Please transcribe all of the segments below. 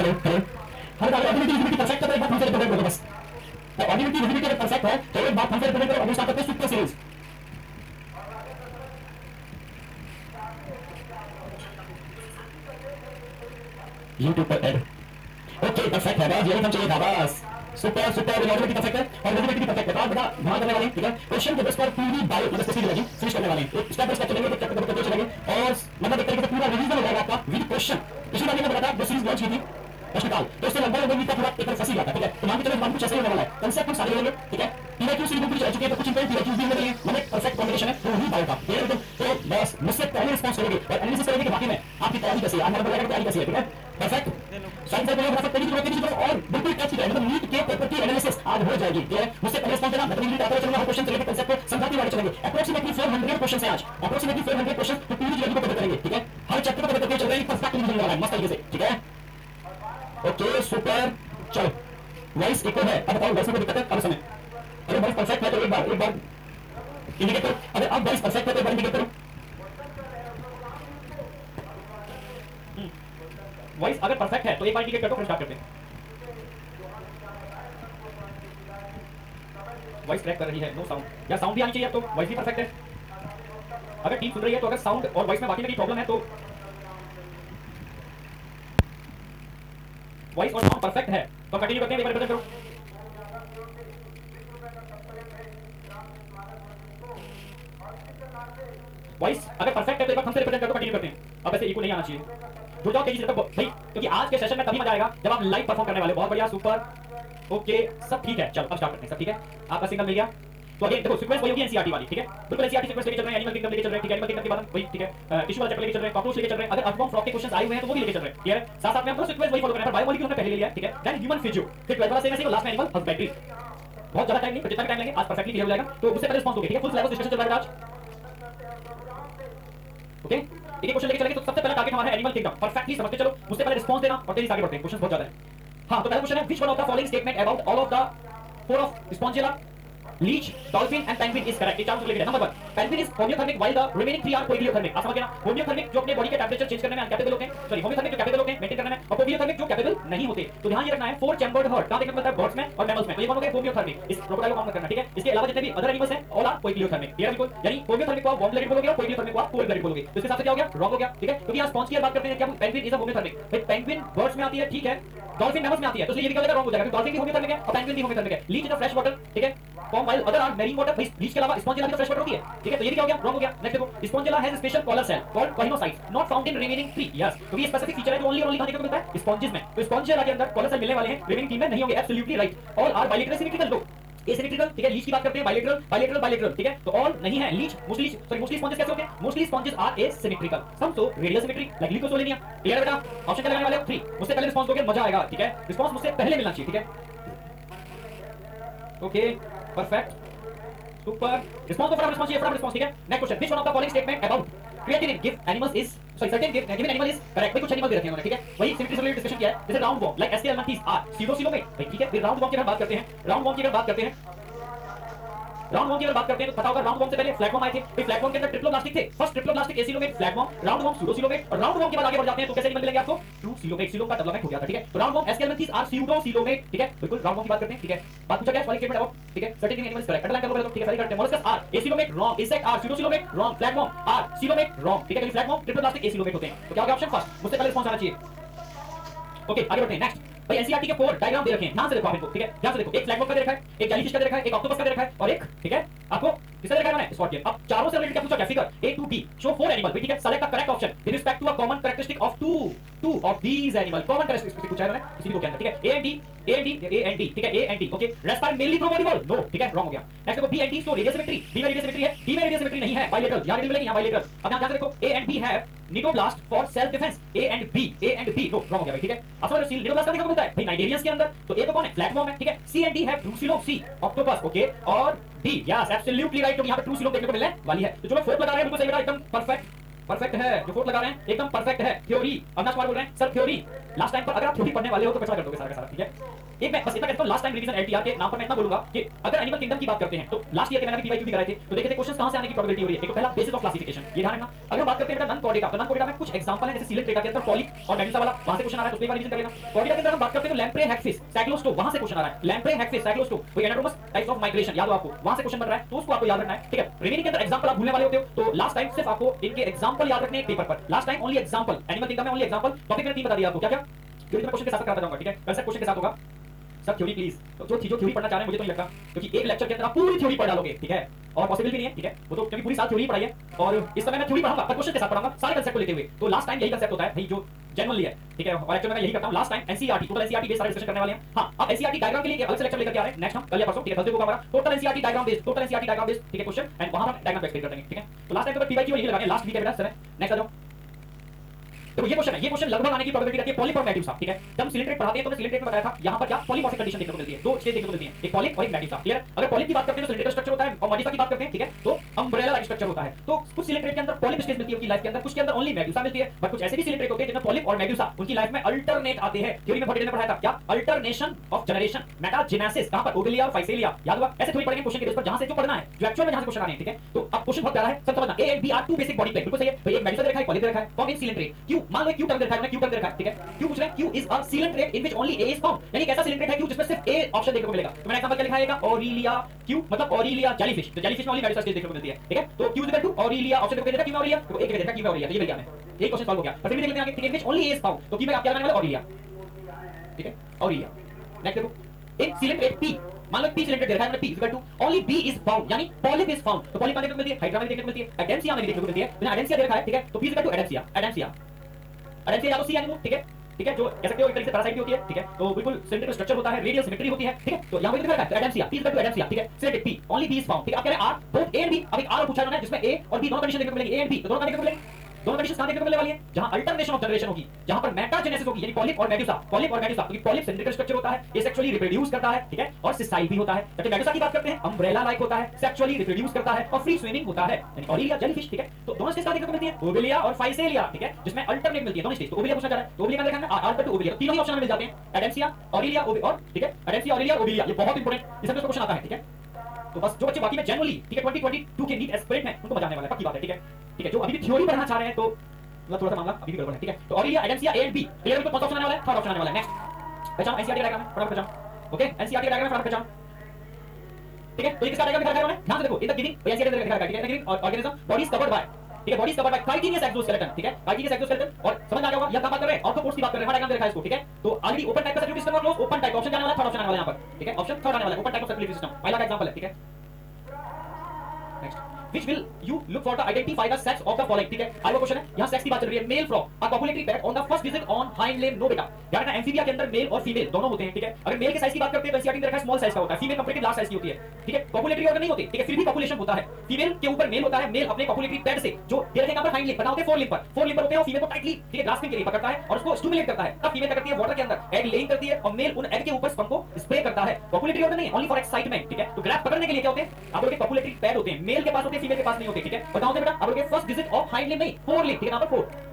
Hello hello हर बार ऑर्डिनेटिविटी perfect है, एक बार हमसे रिप्रेजेंट करो बस। ऑर्डिनेटिविटी अगर परफेक्ट है तो एक बार हमसे रिप्रेजेंट करो। अभी स्टार्ट करते हैं सुपर सीरीज। यूट्यूब पर ऐड। ओके परफेक्ट है बस, यही हम चाहिए था बस। सुपर सुपर रिलेटिविटी परफेक्ट है और रिलेटिविटी परफेक्ट है। बड़ा ध्यान करने वाले हैं, ठीक है। क्वेश्चन के बेस पर पूरी बायो स्पेसिफिक फिनिश करने वाले हैं। स्टेप बाय स्टेप चलेंगे, करते चलेंगे और मतलब एक तरीके से पूरा रिवीजन हो जाएगा आपका विद क्वेश्चन। पिछली बार मैंने बताया जो सीरीज लॉन्च की थी प्रश्नकाल, तो उससे लगभग वीक का पूरा एक फंसी गया था, ठीक है। तो मान के चलो मान कुछ ऐसे ही होने वाला है। कंसेप्ट हम सारे लेंगे, ठीक है। पीआईक्यू सीरीज पूरी चल चुकी है, तो कुछ इंपॉर्टेंट पीआईक्यूज भी मिलेंगे। मतलब परफेक्ट कॉम्बिनेशन है वो ही बायो का, ठीक है। तो बस मुझसे पहले रिस्पांस करेंगे और एनालिसिस करेंगे कि बाकी में आपकी तैयारी कैसी है, आज मैंने बताया तैयारी कैसी है, ठीक है। परफेक्ट साइंस से बड़ा तेजी से और बिल्कुल टच है, मतलब नीट के पेपर की एनालिसिस आज हो जाएगी, ठीक है। मुझसे पहले रिस्पांस देना, मैं नीट आता चलूंगा, हर क्वेश्चन से लेकर कंसेप्ट को समझाते हुए चलेंगे। अप्रोक्सीमेटली 400 क्वेश्चन है आज, अप्रोक्सीमेटली 400 क्वेश्चन तो पूरी जर्नी को कवर करेंगे, ठीक है। हर चैप्टर को कवर करके चल रहे हैं, परफेक्ट रिवीजन हो रहा है मस्त तरीके से, ठीक है। ओके सुपर, चलो वॉइस इक्वल है। अब बताओ वॉइस में दिक्कत है अब समय। अरे वॉइस परफेक्ट है तो एक बार इंडिकेट करो। अरे अब वॉइस परफेक्ट है तो एक बार इंडिकेट करो। वॉइस अगर परफेक्ट है तो एक बार इंडिकेट कर दो, फिर स्टार्ट करते हैं। वॉइस क्रैक कर रही है, नो साउंड। यार साउंड भी आनी चाहिए, अब तो वॉइस भी परफेक्ट है। अगर टीम सुन रही है तो अगर साउंड और वॉइस में बाकी में प्रॉब्लम है तो वॉइस और साउंड परफेक्ट है तो कंटिन्यू करते हैं, एक बार रिप्रेजेंट करो। वॉइस अगर परफेक्ट है तो एक बार हमसे रिप्रेजेंट कर दो, कंटिन्यू करते हैं। अब ऐसे इको नहीं आना चाहिए, जुड़ जाओ तेजी से भाई, क्योंकि आज के सेशन में तभी मजा आएगा जब आप लाइव परफॉर्म करने वाले। बहुत बढ़िया सुपर, ओके सब ठीक है। चलो अब स्टार्ट करते हैं, सब ठीक है। आपका सिग्नल मिल गया तो अगेन देखो सीक्वेंस वही होगी एनसीईआरटी वाली, ठीक है। बिल्कुल एनसीईआरटी सीक्वेंस लेके चल रहे हैं, एनिमल किंगडम लेके चल रहे हैं, ठीक है। एनिमल किंगडम के बाद वही, ठीक है। टिश्यू वाला चैप्टर लेके चल रहे हैं, कॉकरोच लेके चल रहे हैं। अगर अर्थवॉर्म फ्रॉग के क्वेश्चंस आए हुए हैं तो वो भी लेके चल रहे हैं, ठीक है। साथ साथ में हम सीक्वेंस वही फॉलो कर रहे हैं, पर बायोमॉलिक्यूल हमने पहले ले लिया है, ठीक है। देन ह्यूमन फिजियो, फिर 12 वाला सेम है, लास्ट में एनिमल हस्बेंड्री। बहुत ज्यादा टाइम नहीं, जितना भी टाइम लेंगे आज परफेक्टली क्लियर हो जाएगा। तो उससे पहले रिस्पांस दोगे, ठीक है। फुल सिलेबस डिस्कशन चल रहा है आज, ओके। एक क्वेश्चन लेके चलेंगे। तो सबसे पहला टारगेट हमारा है एनिमल किंगडम, परफेक्टली समझ के चलो। उससे पहले रिस्पांस देना और तेजी से आगे बढ़ते हैं, क्वेश्चन बहुत ज्यादा है। हां तो पहला क्वेश्चन है which one of the following statement about all of the four of spongilla, leech, dolphin and penguin is correct. ये चार लिख लेना। Number 1 penguin is homeothermic while the remaining 3 are poikilothermic. आप समझ गए ना। होम्योथर्मिक जो अपने बॉडी के टेंपरेचर चेंज करने में अनकैपेबल होते हैं, सॉरी होम्योथर्मिक जो कैपेबल होते हैं मेंटेन करने में, और कोइलियोथर्मिक जो कैपेबल नहीं होते। तो ध्यान ये रखना है 4 चैम्बर्ड हार्ट कहां देखने को मिलता है, बर्ड्स में और मैमल्स में। तो ये कौन हो गए होम्योथर्मिक, इस क्रोकोडाइल को काउंट करना, ठीक है। इसके अलावा जितने भी अदर एनिमल्स हैं ऑल आर कोइलियोथर्मिक, क्लियर बिल्कुल। यानी होम्योथर्मिक को आप वार्म ब्लडेड बोलोगे और कोइलियोथर्मिक को आप कोल्ड ब्लडेड बोलोगे। तो इसके साथ क्या हो गया, रॉन्ग हो गया, ठीक है। क्योंकि आज स्पॉन्ज की बात करते हैं कि पेंगुइन इज अ होम्योथर्मिक। भाई पेंगुइन बर्ड्स में आती है, ठीक है, डॉल्फिन मैमल्स में आती है, तो ये भी क्या रॉन्ग हो जाएगा। डॉल्फिन भी होम्योथर्मिक है और पेंगुइन भी होम्योथर्मिक है। Leech is a fresh water, ठीक है, form while other are marine water. भाई लीच के अलावा स्पॉन्जिला भी फ्रेश वाटर होती है, ठीक है। तो ये भी क्या हो गया, रॉन्ग हो गया। नेक्स्ट देखो spongilla has special collar cell called choanocytes not found in remaining 3। Yes, तो ये स्पेसिफिक फीचर है जो ओनली और ओनली कहां देखने को मिलता है, स्पॉन्जेस में। तो स्पॉन्जिला के अंदर कॉलर सेल मिलने वाले हैं, रिमेनिंग 3 में नहीं होंगे। Absolutely right. All are bilateral symmetrical, दो एसिमेट्रिकल, ठीक है। लीच की बात करते हैं बाइलेटरल बाइलेटरल बाइलेटरल, ठीक है। तो ऑल नहीं है। Leech mostly sorry mostly sponges कैसे होते हैं, mostly sponges are asymmetrical, some so radial symmetry like leucosolenia. Clear है बेटा। ऑप्शन क्या लगाने वाले हो 3। मुझसे पहले रिस्पांस दोगे मजा आएगा, ठीक है। रिस्पांस मुझसे पहले मिलना चाहिए, ठीक है। Okay perfect super. रिस्पांस को फटाफट रिस्पांस चाहिए, फटाफट रिस्पांस, ठीक है। Next question which one of the following statement about creatinine give animals is sorry certain given animal is correct. भाई कुछ एनिमल दे रखे हैं उन्होंने, ठीक है। वही सिमेट्री से रिलेटेड डिस्कशन किया है। जैसे राउंड वॉर्म लाइक एस्केलमंथीज आर सीरोसिलोमेट, भाई ठीक है। फिर राउंड वॉर्म की अगर बात करते हैं, राउंड वॉर्म की अगर बात करते हैं, राउंड वॉर्म की अगर बात करते हैं तो पता होगा राउंड वॉर्म से पहले फ्लैगवॉर्म आए थे। फिर फ्लैगवॉर्म के अंदर ट्रिप्लोब्लास्टिक थे। First triploblastic acoelomate flatworm, round worm pseudocoelomate, और राउंड वॉर्म के बाद आगे बढ़ जाते हैं तो कैसे एनिमल मिलेंगे आपको, ट्रू सिलोमेट। सिलोम का डेवलपमेंट हो गया था, ठीक है। तो राउंड वॉर्म एस्केलमंथीज आर सूडोसिलोमेट, ठीक है। बिल्कुल राउंड वॉर्म की बात करते हैं, ठीक है। बात पूछा गया सवाल स्टेटमेंट अबाउट, ठीक है, सर्टेन एनिमल्स करेक्ट। अंडरलाइन कर लो, ठीक है, सही करते हैं। Molluscs are acoelomate wrong, insect are pseudocoelomate wrong, flatworm are coelomate wrong, ठीक है। फ्लैगवॉर्म ट्रिप्लोब्लास्टिक एसिलोमेट होते हैं। तो क्या हो गया ऑप्शन फर्स्ट, मुझसे पहले रिस्पांस आना चाहिए। ओके आगे बढ़ते हैं। नेक्स्ट भाई एनसीईआरटी के 4 डायग्राम दे रखे हैं, ध्यान से देखो आप इनको, ठीक है। ध्यान से देखो, एक फ्लैगवॉर्म का दे रखा है, एक जेलीफिश का दे रखा है, एक ऑक्टोपस का दे रखा है और एक, ठीक है, आपको किसका दे रखा है मैंने, स्पॉट अब चारों से रिलेटेड क्या पूछा, क्या figure A to D show 4 animal, ठीक है। Select the correct option with respect to a common characteristic of two of these animal. Common characteristic पूछा है मैंने इसी को के अंदर, ठीक है। A and D A and D, ठीक है। A and D, okay. Rest are mainly promotable, no, ठीक है, रॉन्ग हो गया। नेक्स्ट देखो B and D so radial symmetry, B में रेडियल सिमेट्री है, D में रेडियल सिमेट्री नहीं है, बाइलेटरल। यहां रेडियल मिलेंगे, यहां बाइलेटरल। अब यहां ध्यान से देखो A and B have cnidoblast for self defence, A and B no, wrong हो गया भाई, ठीक है। अब समझ लो सी निडोब्लास्ट का देखो मिलता है भाई नाइडेरियंस के अंदर, तो A तो कौन है, फ्लैगवॉर्म है, ठीक है। C and D have ट्रूसिलोम, C octopus, okay, और D यस एब्सोल्युटली राइट। तो यहां पे ट्रूसिलोम देखने को मिलने वाली है। तो जो लोग 4 लगा रहे हैं बिल्कुल सही बेटा, एकदम परफेक्ट है। जो 4 लगा रहे हैं एकदम परफेक्ट है। थ्योरी अविनाश कुमार बोल रहे हैं सर थ्योरी लास्ट टाइम पर अगर आप थ्योरी पढ़ने वाले हो तो कैसा कर दोगे सारा का सारा, ठीक है। एक मैं बस इतना कहता simple last time revision LTR के नाम पर मैं इतना बोलूंगा कि अगर एनिमल किंगडम की बात करते हैं तो लास्ट ईयर के मैंने पीवाईक्यू भी कराए थे, तो देखे थे क्वेश्चंस कहां से आने की प्रोबेबिलिटी हो रही है। एक तो पहला बेसिस ऑफ क्लासिफिकेशन, ये ध्यान रखना। अगर बात करते हैं बेटा नन कॉर्डेटा, तो नन कॉर्डेटा में कुछ एग्जांपल है, जैसे सीलेंट रेटा के अंदर पॉलिप और मेडुसा वाला, वहां से क्वेश्चन आ रहा है, तो उसके बारे में रिवीजन कर लेना। कॉर्डेटा के अंदर हम बात करते हैं तो लैम्प्रे हैगफिश साइक्लोस्टो, वहां से क्वेश्चन आ रहा है। लैम्प्रे हैगफिश साइक्लोस्टो कोई एनाटोमस टाइप्स ऑफ माइग्रेशन, याद हो आपको, वहां से क्वेश्चन बन रहा है, तो उसको आपको याद रखना है, ठीक है। रिमेनिंग के अंदर एग्जांपल आप भूलने वाले होते हो, तो लास्ट टाइम सिर्फ आपको इनके एग्जांपल याद रखने हैं पेपर पर। Last time only example, animal kingdom में ओनली एग्जांपल। टॉपिक मैंने 3 बता दिया आपको, क्या-क्या थ्योरी में क्वेश्चन के साथ कराता जाऊंगा, ठीक है। कल से क्वेश्चन के साथ होगा सब थ्योरी प्लीज। तो जो थ्योरी पढ़ना चाह रहे हैं मुझे तो नहीं लगता, क्योंकि एक लेक्चर के अंदर आप पूरी थ्योरी पढ़ डालोगे, ठीक है, और पॉसिबल भी नहीं है, ठीक है। वो तो क्योंकि पूरी साल थ्योरी पढ़ाई है, और इस समय मैं थ्योरी पढ़ाऊंगा पर क्वेश्चन के साथ पढ़ाऊंगा, सारे कांसेप्ट को लेते हुए। तो लास्ट टाइम यही कांसेप्ट होता है भाई, जो जनरली है, ठीक है, और एक्चुअली मैं यही करता हूं। Last time NCERT, total NCERT based सारे डिस्कशन करने वाले हैं। हां, अब एनसीईआरटी डायग्राम के लिए एक अलग से लेक्चर लेकर आ रहे हैं नेक्स्ट हम, कल या परसों, ठीक है, थर्सडे को हमारा total NCERT diagram based, total NCERT diagram based, ठीक है, क्वेश्चन एंड वहां हम डायग्राम एक्सप्लेन करेंगे, ठीक है। तो लास्ट टाइम तो पीवाईक्यू यही लगाने, लास्ट वीक है बेटा सर। नेक्स्ट आ जाओ। देखो ये क्वेश्चन है, ये क्वेश्चन लगभग आने की प्रोबेबिलिटी रहती है पॉलिप और मेडुसा, ठीक है। जब हम सिलेंट्रेट पढ़ाते हैं तो सिलेंट्रेट में बताया था, यहां पर क्या पॉलीमॉर्फिक कंडीशन देखने को मिलती है, दो स्टेज देखने को मिलती है, एक पॉलिप और एक मेडुसा, क्लियर। अगर पॉलिप की बात करते हैं तो सिलेंट्रेट स्ट्रक्चर होता है, और मेडुसा की बात करते हैं, ठीक है, तो अम्ब्रेला लाइक स्ट्रक्चर होता है। तो कुछ सिलेंट्रेट के अंदर पॉलिप स्टेज मिलती है उनकी लाइफ के अंदर, कुछ के अंदर ओनली मेडुसा मिलती है, बट कुछ ऐसे भी सिलेंट्रेट होते हैं जिनमें पॉलिप और मेडुसा उनकी लाइफ में अल्टरनेट आते हैं। थ्योरी में बहुत डिटेल में पढ़ाया था, क्या अल्टरनेशन ऑफ जनरेशन, मेटाजेनेसिस, कहां पर ओवेलिया और फाइसेलिया, याद हुआ। ऐसे थ्योरी पढ़ेंगे क्वेश्चन के बेस पर, जहां से जो पढ़ना है, जो एक्चुअल में जहां से क्वेश्चन आ रहे हैं, ठीक है। तो अब क्वेश्चन बहुत प्यारा है, सब समझना। A and B are two basic body plane, बिल्कुल सही है भाई। एक मेडुसा दे रखा है, पॉलिप दे रखा है, फॉर्म इन सिलेंट्रेट। क्यू मान लो क्यू टर्म दे रखा है, क्यू टर्म दे रखा है, ठीक है। क्यू पूछ रहे हैं, Q is a coelenterate in which only A is found, यानी कैसा सिलेंट्रेट है क्यू जिसमें सिर्फ ए ऑप्शन देखने को मिलेगा। तो मैंने एग्जांपल क्या लिखा है, ऑरिलिया क्यू, मतलब ऑरिलिया जेलीफिश, तो जेलीफिश में ओनली मेडुसा स्टेज देखने को मिलती है, ठीक है। तो Q is equal to aurelia, option देखो किधर, क्यू में ऑरिलिया, तो एक जगह देखा क्यू में ऑरिलिया, तो ये मिल गया हमें, एक क्वेश्चन सॉल्व हो गया। पर फिर भी देख लेते हैं आगे, ठीक है, which only A is found, तो क्यू में आप क्या लगाने वाले, ऑरिलिया, ठीक है, ऑरिलिया। नेक्स्ट देखो, इन सिलेंट्रेट पी, मान लो पी सिलेंट्रेट दे रखा है, P equal to only B is found, यानी पॉलिप इज फाउंड। तो पॉलिप देखने को मिलती है, हाइड्रा में देखने को मिलती है, एडेंसिया में देखने को मिलती है, तो एडेंसिया दे रखा है, ठीक है, तो पी इक्वल टू एडेंसिया, एडेंसिया, एडेंसिया या तो सी एनिमो, ठीक है, ठीक है, जो कह सकते हो एक तरीके से पैरासाइट भी होती है, ठीक है। तो बिल्कुल सिलेंड्रिकल स्ट्रक्चर होता है, रेडियल सिमेट्री होती है, ठीक है। तो यहां पे लिखा है adamsia, P equal to adamsia, ठीक है, selected P only B is found, ठीक है। आप कह रहे हैं are both A and B, अब एक आर पूछा है जिसमें ए और बी दोनों कंडीशन देखने को मिलेंगी, ए एंड बी, तो दोनों का देखने को मिलेंगे, दोनों कंडीशंस कहां देखने को मिलने वाली है, जहां अल्टरनेशन ऑफ जनरेशन होगी, जहां पर मेटाजेनेसिस होगी, यानी पॉलिप और मेडुसा, पॉलिप और मेडुसा, क्योंकि पॉलिप सिलेंड्रिकल स्ट्रक्चर होता है, ये सेक्सुअली रिप्रोड्यूस करता है, ठीक है, और सिसाइल भी होता है। जबकि मेडुसा की बात करते हैं, अम्ब्रेला लाइक होता है, सेक्सुअली रिप्रोड्यूस करता है और फ्री स्विमिंग होता है, यानी ऑरिलिया जेलीफिश, ठीक है। तो दोनों स्टेज कहां देखने को मिलती है, ओवेलिया और फाइसेलिया, ठीक है, जिसमें अल्टरनेट मिलती है दोनों स्टेज। तो ओवेलिया पूछा जा रहा है, तो ओवेलिया का देखा है आर टू ओवेलिया, तीनों ही ऑप्शन में मिल जाते हैं, एडेंसिया, ऑरिलिया और, ठीक है, एडेंसिया, ऑरिलिया, ओवेलिया, ये बहुत इंपॉर्टेंट इसमें क्वेश्चन आता है, ठीक है। तो बस जो बच्चे बाकी में जनरली, ठीक है, 2022 के नीट एस्पिरेंट हैं उनको बजाने वाला है, पक्की बात है, ठीक है, ठीक है। जो अभी भी थ्योरी पढ़ना चाह रहे हैं तो मतलब थोड़ा सा मामला अभी भी गड़बड़ है, ठीक है। तो Aurelia, Adamsia, A and B, clear. इनको कौन सा ऑप्शन आने वाला है, थर्ड ऑप्शन आने वाला है। नेक्स्ट पहचानो एनसीईआरटी डायग्राम में, फटाफट पहचानो, ओके, एनसीईआरटी डायग्राम में फटाफट पहचानो, ठीक है। तो ये किसका डायग्राम दिखा रहा है, ध्यान से देखो, इन द गिविंग एनसीईआरटी दिखा रहा है, ठीक है, giving organism body is covered by, ठीक है, body is covered by chitinous exoskeleton, ठीक है, काइटिनियस एक्सोस्केलेटन। और समझ आ गया होगा यह क्या बात कर रहे हैं, ऑर्थोपोड्स की बात कर रहे हैं, डायग्राम दे रखा है इसको, ठीक है। तो ऑलरेडी ओपन टाइप का सर्कुलेटरी सिस्टम और क्लोज ओपन टाइप, ऑप्शन जाने वाला है, थर्ड ऑप्शन आने वाला है यहां पर, ठीक है, ऑप्शन थर्ड आने वाला है, open type of circulatory system, पहला का एग्जांपल है, ठीक है। Next, which will you look for to identify the sex of the following, ठीक है। आगे क्वेश्चन है, यहां सेक्स की बात चल रही है, male frog a copulatory pad on the first digit on hind leg, no बेटा, यार ना एम्फीबिया के अंदर मेल और फीमेल दोनों होते हैं, ठीक है। अगर मेल के साइज की बात करते हैं तो एनसीईआरटी में रखा है स्मॉल साइज का होता है, फीमेल कंपैरेटिव लार्ज साइज की होती है, ठीक है। कॉपुलेटरी ऑर्गन नहीं होते, ठीक है, फिर भी पॉपुलेशन होता है। फीमेल के ऊपर मेल होता है, मेल अपने कॉपुलेटरी पैड से जो दे रखेगा पर हाइंड लेग बना होते हैं, फोर लिंब पर होते हैं, और फीमेल को टाइटली, ठीक है, ग्रास्पिंग के लिए पकड़ता है और उसको स्टिमुलेट करता है। तब फीमेल क्या करती है, वाटर के अंदर एग लेइंग करती है और मेल उन एग के ऊपर स्पर्म को स्प्रे करता है। कॉपुलेटरी ऑर्गन नहीं, ओनली फॉर एक्साइटमेंट, ठीक है। तो ग्रैब पकड़ने के लिए क्या होते हैं, आप लोगों के कॉपुलेटरी पैड होते हैं, मेल के पास होते हैं, फीमेल के पास नहीं होते, ठीक है। बताओ बेटा, आप लोगों के first visit of hind leg नहीं, फोर लिंब, ठीक है, यहां पर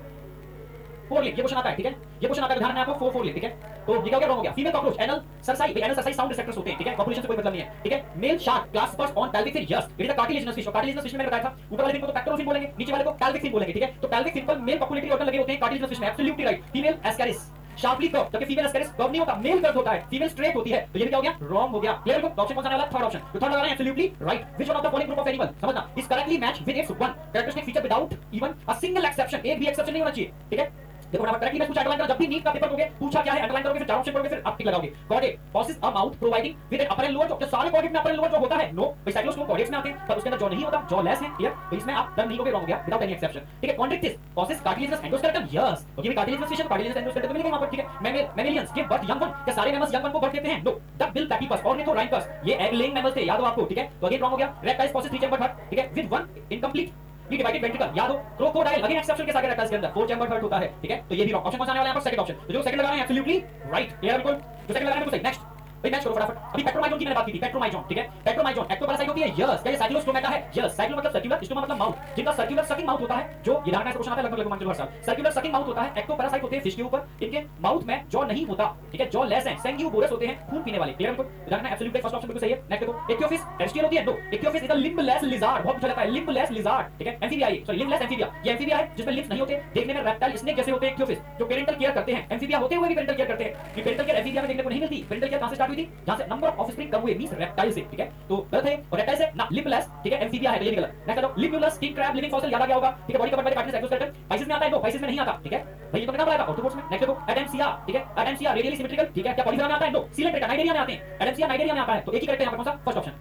फोर लिंब, ये क्वेश्चन आता है, ठीक है, ये क्वेश्चन आता है, ध्यान रखना आपको, फोर लिंब, ठीक है। तो ये क्या हो गया, रॉन्ग हो गया। Female cockroach anal cerci, anal cerci sound receptors होते हैं, ठीक है, पॉपुलेशन से कोई मतलब नहीं है, ठीक है। Male shark claspers on pelvic fin, yes, it is the cartilaginous fish, cartilaginous fish में मैंने बताया था, ऊपर वाले फिन को तो पेक्टोरल फिन बोलेंगे, नीचे वाले को पेल्विक फिन बोलेंगे, ठीक है। तो पेल्विक फिन पर मेल कॉपुलेटरी ऑर्गन लगे होते हैं कार्टिलेजिनस फिश में, absolutely right. Female Ascaris sharply curve, जबकि फीमेल एस्कैरिस कर्व नहीं होता, मेल कर्व होता है, फीमेल स्ट्रेट होती है। तो ये क्या हो गया, रॉन्ग हो गया, क्लियर। को ऑप्शन कौन सा आने वाला है, थर्ड ऑप्शन, तो थर्ड लगा रहे हैं absolutely right. Which one of the following group of animal, समझना, is correctly match with its one characteristic feature without even a single exception, एक भी एक्सेप्शन नहीं होना चाहिए, ठीक है। देखो फटाफट करेक्टली मैं कुछ अंडरलाइन करो, जब भी नीट का पेपर दोगे पूछा क्या है अंडरलाइन करोगे, फिर चार ऑप्शन पढ़ोगे, फिर आप टिक लगाओगे। Chordate possesses a mouth providing with an upper and lower jaw, क्या सारे कॉर्डेट में अपर एंड लोअर जॉ होता है, नो भाई, साइक्लोस्टोम कॉर्डेट्स में आते हैं, पर उसके अंदर जॉ नहीं होता, जॉ लेस है, क्लियर। तो इसमें आप डन नहीं होगे, रॉन्ग हो गया, विदाउट एनी एक्सेप्शन, ठीक है। कॉन्ड्रिक्टिस पॉसेस कार्टिलेजिनस एंडोस्केलेटन, यस, तो ये भी कार्टिलेजिनस फिश है, कार्टिलेजिनस एंडोस्केलेटन मिलेगा वहां पर, ठीक है। मैमेलियंस गिव बर्थ यंग वन, क्या सारे मैमल्स यंग वन को बर्थ देते हैं, नो। डक बिल प्लैटीपस ऑर्निथोराइंकस, ये एग लेइंग मैमल्स थे, याद हो आपको, ठीक है। तो अगेन रॉन्ग हो गया। Reptiles possesses three chambered heart, ठीक है, with one incomplete divided ventricle, याद हो। क्रोकोडाइल अगेन एक्सेप्शन के साथ रेप्टाइल्स के अंदर फोर चैम्बर्ड हार्ट होता है, ठीक है। तो ये भी रॉन्ग, ऑप्शन कौन सा आने वाला है यहां पर, सेकंड ऑप्शन। तो जो सेकंड लगा रहे हैं एब्सोल्युटली राइट, क्लियर, बिल्कुल, जो सेकंड लगा रहे हैं बिल्कुल सही। नेक्स्ट भाई मैच करो फटाफट। अभी पेट्रोमाइजोन की मैंने बात की थी, पेट्रोमाइजोन, ठीक है, पेट्रोमाइजोन एक्टोपैरासाइट होती है, यस। क्या ये साइक्लोस्टोमेटा है? यस। साइक्लो मतलब सर्कुलर, स्टोमा मतलब माउथ, जिनका सर्कुलर सकिंग माउथ होता है, जो ये डायग्राम क्वेश्चन आता है लगभग मान लो हर साल। सर्कुलर सकिंग माउथ होता है, एक्टोपैरासाइट होते हैं फिश के ऊपर, इनके माउथ में जॉ नहीं होता, ठीक है, जॉ लेस है, सैंग्यूबोरस होते हैं, खून पीने वाले। क्लियर? बिल्कुल डायग्राम एब्सोल्युटली फर्स्ट ऑप्शन बिल्कुल सही है। नेक्स्ट देखो, इक्थियोफिस टेरेस्ट्रियल होती है? No, ichthyophis is a limbless lizard, बहुत पूछा जाता है, लिम्बलेस लिजार्ड, ठीक है, एम्फीबिया है, सॉरी लिम्बलेस एम्फीबिया, ये एम्फीबिया है जिसमें लिम्स नहीं होते, देखने में रेप्टाइल स्नेक जैसे होते हैं। इक्थियोफिस जो पेरेंटल केयर करते हैं, एम्फीबिया होते हुए भी पेरेंटल केयर करते हैं, ये पेरेंटल केयर एम्फीबिया में देखने को नहीं मिलती। पेरेंटल केयर कहां से स्टार्ट हुई थी? जहां से नंबर ऑफ ऑफस्प्रिंग कम हुए, मींस रेप्टाइल से, ठीक है, तो गलत है। और रेप्टाइल से ना, लिम्बलेस, ठीक है, एम्फीबिया है, ये भी गलत। नेक्स्ट चलो, लिम्बुलस, स्टिंग क्रैब, लिविंग फॉसिल, याद आ गया होगा, ठीक है, body covered by cartilage, exoskeleton, Pisces में आता है? नो, पाइसिस में नहीं आता, ठीक है भाई, ये तो कितना पढ़ाया था ऑर्थोपोड्स में। नेक्स्ट देखो, एडेम्सिया, ठीक है, एडेम्सिया रेडियली सिमेट्रिकल, ठीक है, क्या पॉलीफेरा में आता है? नो, सिलेंड्रिकल, नाइडेरिया में आते हैं, एडेम्सिया नाइडेरिया में आता है, तो एक ही करेक्ट है यहां पर, कौन सा? First option.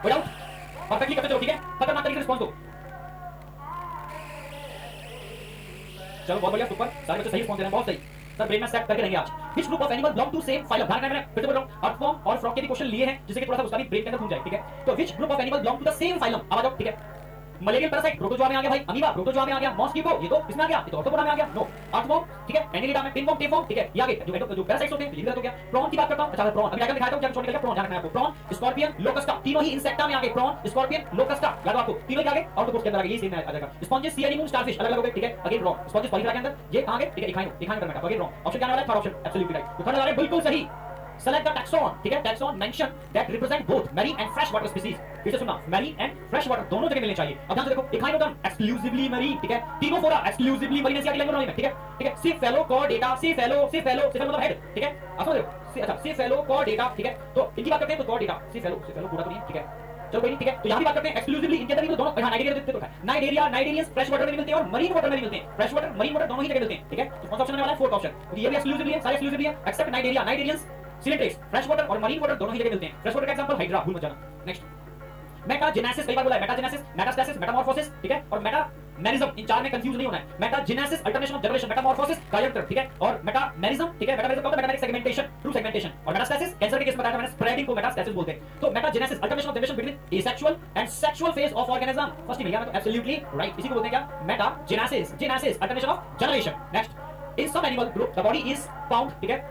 हो जाओ परफेक्टली करते चलो, ठीक है, खतरनाक तरीके से रिस्पांस दो। चलो बहुत बढ़िया, सुपर, सारे बच्चे सही रिस्पांस दे रहे हैं, बहुत सही सर, ब्रेन में सेट करके रहेंगे आज। Which group of animal belong to same phylum? ध्यान रखना, फिर से बोल रहा हूं, अर्थवॉर्म और फ्रॉग के भी क्वेश्चन लिए हैं, जिससे कि थोड़ा सा उसका भी ब्रेन के अंदर घूम जाए, ठीक है। तो which group of animal belong to the same phylum? आ जाओ, ठीक है, मलेरियल पैरासाइट प्रोटोजोआ में आ गया भाई, अमीबा प्रोटोजोआ में आ गया, मॉस्किटो ये तो इसमें आ गया, ये तो ऑर्थोपोडा में आ गया। नो, अर्थवॉर्म, ठीक है, एनिलिडा में, पिनवॉर्म, टेपवॉर्म, ठीक है, ये आ गए जो पैरासाइट्स होते हैं, ये गलत हो गया। प्रॉन की बात करता हूं, अच्छा प्रॉन अभी डायग्राम दिखाता हूं, क्या छोड़ निकल गया, प्रॉन ध्यान रखना है आपको, प्रॉन, स्कॉर्पियन, लोकस्टा, तीनों ही इंसेक्टा में आ गए, प्रॉन, स्कॉर्पियन, लोकस्टा, याद आपको तीनों ही आ गए, ऑर्थोपोड्स के अंदर आ गए, ये सेम आ जाएगा। स्पॉन्जेस, सी एनिमल, स्टारफिश अलग अलग हो गए, ठीक है, अगेन रॉन्ग। स्पॉन्जेस पॉलीफेरा के अंदर, ये कहां गए, ठीक है, इखाइन कर बैठा, अगेन रॉन्ग। ऑप्शन क्या आने वाला है? Third option, absolutely right. तो थर्ड आ रहा है बिल्कुल सही। Select the taxon, ठीक है, taxon mention that represent both marine and freshwater species। फिर से सुनना, marine and freshwater दोनों जगह मिलने चाहिए। अब ध्यान से देखो, इखाइनोडर्म exclusively marine, ठीक है, तीनोफोरा exclusively marine, ऐसी लैंग्वेज में, ठीक है, ठीक है, cephalochordata, cephalo मतलब हेड, ठीक है, आप समझ रहे हो, अच्छा cephalochordata, ठीक है, तो इनकी बात करते हैं तो chordata, cephalo पूरा तो नहीं है, ठीक है, चलो कोई नहीं, ठीक है, तो यहां भी बात करते हैं एक्सक्लूसिवली, इनके अंदर भी दोनों, हां नाइडेरिया देखते तो है, नाइडेरियंस फ्रेश वाटर में भी मिलते हैं और मरीन वाटर में भी मिलते हैं, फ्रेश वाटर मरीन वाटर दोनों ही जगह मिलते हैं, ठीक है। तो कौन सा ऑप्शन आने वाला है? फोर्थ ऑप्शन, क्योंकि ये भी एक्सक्लूसिवली है, सारे एक्सक्लूसिवली है एक्सेप्ट नाइडेरियंस, सिलेंट्रिक्स, फ्रेश वाटर और मरीन वाटर दोनों ही जगह मिलते हैं। फ्रेश वाटर का एग्जांपल हाइड्रा, भूल मत जाना। नेक्स्ट, मेटाजेनेसिस, कई बार बोला है, मेटाजेनेसिस, मेटास्टेसिस, मेटामॉर्फोसिस, ठीक है, और मेटामेरिज्म, इन चार में कंफ्यूज नहीं होना है। Metagenesis alternation of generation, metamorphosis कायांतर, ठीक है, और मेटामेरिज्म, ठीक है, मेटामेरिज्म का मतलब मेटामेरिक सेगमेंटेशन, ट्रू सेगमेंटेशन, और मेटास्टेसिस कैंसर के केस में बताया था मैंने, स्प्रेडिंग को मेटास्टेसिस बोलते हैं। तो metagenesis alternation of generation between asexual and sexual phase of organism, first ही मिल गया, तो एब्सोल्युटली राइट, इसी को बोलते हैं क्या? Metagenesis, genesis alternation of generation. Next, in some animal group the body is found, ठीक है,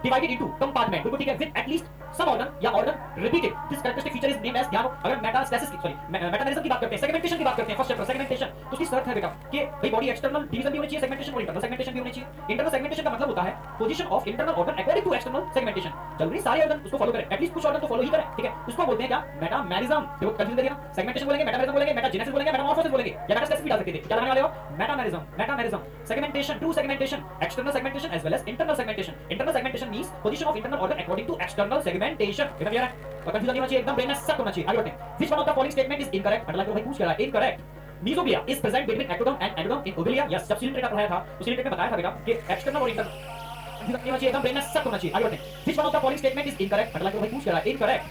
divided into compartment, बिल्कुल ठीक है, with at least some organ या organ repeated, this characteristic feature is named as, ध्यान हो, अगर मेटास्टेसिस की, सॉरी मेटामेरिज्म की बात करते हैं, सेगमेंटेशन की बात करते हैं, फर्स्ट चैप्टर सेगमेंटेशन, तो उसकी शर्त है बेटा कि भाई बॉडी एक्सटर्नल डिवीजन भी होनी चाहिए सेगमेंटेशन और इंटरनल सेगमेंटेशन भी होनी चाहिए। इंटरनल सेगमेंटेशन का मतलब होता है position of internal organ according to external segmentation, जरूरी सारे ऑर्गन उसको फॉलो करें, एटलीस्ट कुछ ऑर्गन तो फॉलो ही करें, ठीक है, उसको बोलते हैं क्या? मेटामेरिज्म। देखो कंफ्यूजन करिए ना, सेगमेंटेशन बोलेंगे, मेटामेरिज्म बोलेंगे, मेटाजेनेसिस बोलेंगे, मेटामॉर्फोसिस बोलेंगे, या मेटास्टेसिस भी डाल सकते थे, क्या लगाने वाले हो? Metamerism, segmentation, true segmentation, external segmentation as well as internal segmentation. Internal segmentation means position of internal organ according to external segmentation. ये क्लियर है? और कंफ्यूजन नहीं होना चाहिए, एकदम ब्रेन में सेट होना चाहिए। आगे बढ़ते हैं। Which one of the following statement is incorrect? मतलब भाई पूछ क्या रहा है? Incorrect. Mesoglea is present between ectoderm and endoderm in Obelia. Yes, जब सिलेंडर का पढ़ाया था तो सिलेंडर में बताया था बेटा कि एक्सटर्नल और इंटरनल कंफ्यूजन नहीं होना चाहिए, एकदम ब्रेन में सेट होना चाहिए। आगे बढ़ते हैं। Which one of the following statement is incorrect? मतलब भाई पूछ क्या रहा है? इनकरेक्ट।